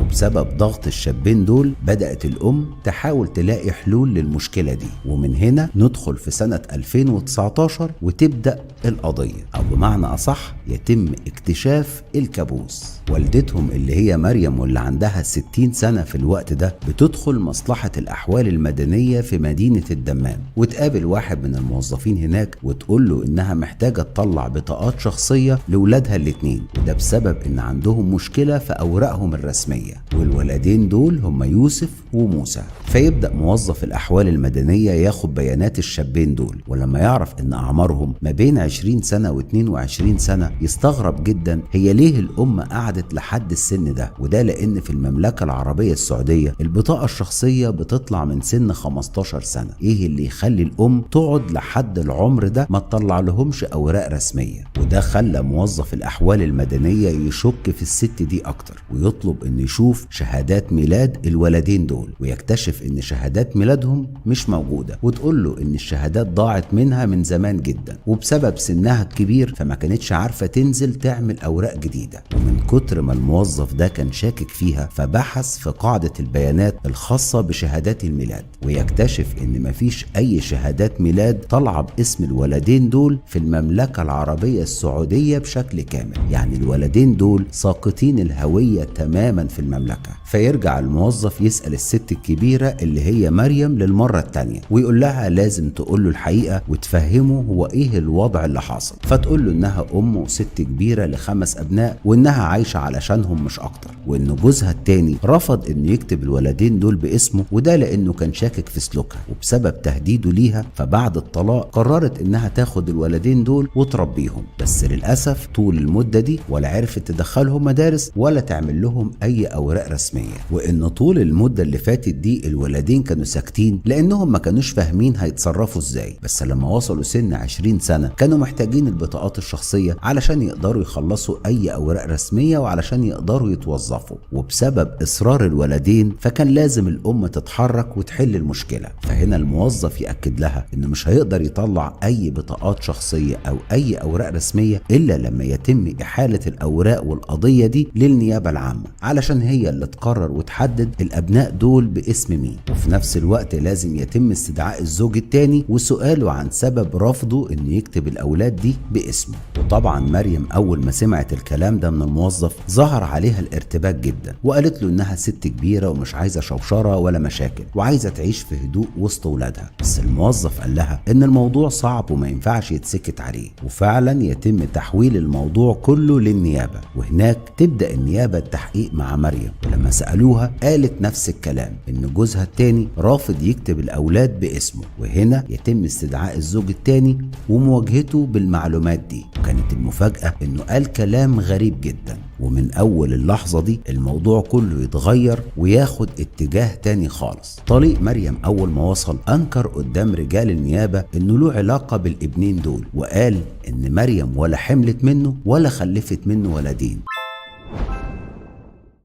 وبسبب ضغط الشابين دول بدأت الأم تحاول تلاقي حلول للمشكلة دي. ومن هنا ندخل في سنة 2019 وتبدأ القضية، أو بمعنى أصح يتم اكتشاف الكابوس. والدتهم اللي هي مريم واللي عندها 60 سنة في الوقت ده بتدخل مصلحة الأحوال المدنية في مدينة الدمام، وتقابل واحد من الموظفين هناك وتقول له إنها محتاجة تطلع بطاقات شخصية لولادها الاتنين، وده بسبب إن عندهم مشكلة في أوراقهم الرسمية، والولدين دول هم يوسف وموسى. فيبدأ موظف الأحوال المدنية ياخد بيانات الشابين دول، ولما يعرف إن أعمارهم ما بين 20 سنة و22 سنة يستغرب جدا هي ليه الأم قعدت لحد السن ده. وده لأن في المملكة العربية السعودية البطاقة الشخصية بتطلع من سن 15 سنة. إيه اللي يخلي الأم تقعد لحد العمر ده ما تطلع لهمش أوراق رسمية؟ وده خلى موظف الأحوال المدنية يشك في الست دي أكتر، ويطلب إنه يشوف شهادات ميلاد الولدين دول، ويكتشف إن شهادات ميلادهم مش موجودة، وتقول له إن الشهادات ضاعت منها من زمان جدا، وبسبب سنها الكبير فما كانتش عارفة تنزل تعمل أوراق جديدة. ومن كتر ما الموظف ده كان شاكك فيها فبحث في قاعدة البيانات الخاصة بشهادات الميلاد، ويكتشف إن مفيش أي شهادات ميلاد طالعة باسم الولدين دول في المملكة العربية السعودية بشكل كامل. يعني الولدين دول ساقطين الهوية تماما في المملكة. فيرجع الموظف يسأل الست الكبيرة اللي هي مريم للمرة التانية، ويقول لها لازم تقول له الحقيقة وتفهمه هو ايه الوضع اللي حاصل. فتقول له انها ام وست كبيرة ل5 ابناء، وانها عايشة علشانهم مش اكتر، وان جوزها التاني رفض انه يكتب الولدين دول باسمه، وده لانه كان شاكك في سلوكها، وبسبب تهديده ليها فبعد الطلاق قررت انها تاخد الولدين دول وتربيهم. بس للأسف طول المدة دي ولا عرفت تدخلهم مدارس ولا تعمل لهم اي اوراق رسمية. وان طول المدة اللي فاتت دي الولدين كانوا ساكتين لانهم ما كانوش فاهمين هيتصرفوا ازاي، بس لما وصلوا سن 20 سنة كانوا محتاجين البطاقات الشخصية علشان يقدروا يخلصوا اي اوراق رسمية وعلشان يقدروا يتوظفوا. وبسبب اصرار الولدين فكان لازم الام تتحرك وتحل المشكلة. فهنا الموظف يأكد لها انه مش هيقدر يطلع اي بطاقات شخصية او اي اوراق رسمية الا لما يتم احالة الاوراق والقضية دي للنيابة العامة علشان هي اللي تقرر وتحدد الابناء دول باسم مين. وفي نفس الوقت لازم يتم استدعاء الزوج التاني وسؤاله عن سبب رفضه انه يكتب الاولاد دي باسمه. وطبعا مريم اول ما سمعت الكلام ده من الموظف ظهر عليها الارتباك جدا، وقالت له انها ست كبيرة ومش عايزة شوشرة ولا مشاكل، وعايزة تعيش في هدوء وسط ولادها. بس الموظف قال لها ان الموضوع صعب وما ينفعش يتسكت عليه، وفعلا يتم تحويل الموضوع كله للنيابة. وهناك تبدأ النيابة التحقيق مع مريم، ولما سألوها قالت نفس الكلام، ان جوزها التاني رافض يكتب الاولاد باسمه. وهنا يتم استدعاء الزوج التاني ومواجهته بالمعلومات دي. وكانت المفاجأة انه قال كلام غريب جدا، ومن اول اللحظة دي الموضوع كله يتغير وياخد اتجاه تاني خالص. طليق مريم اول ما وصل انكر قدام رجال النيابة انه له علاقة بالابنين دول، وقال ان مريم ولا حملت منه ولا خلفت منه ولدين.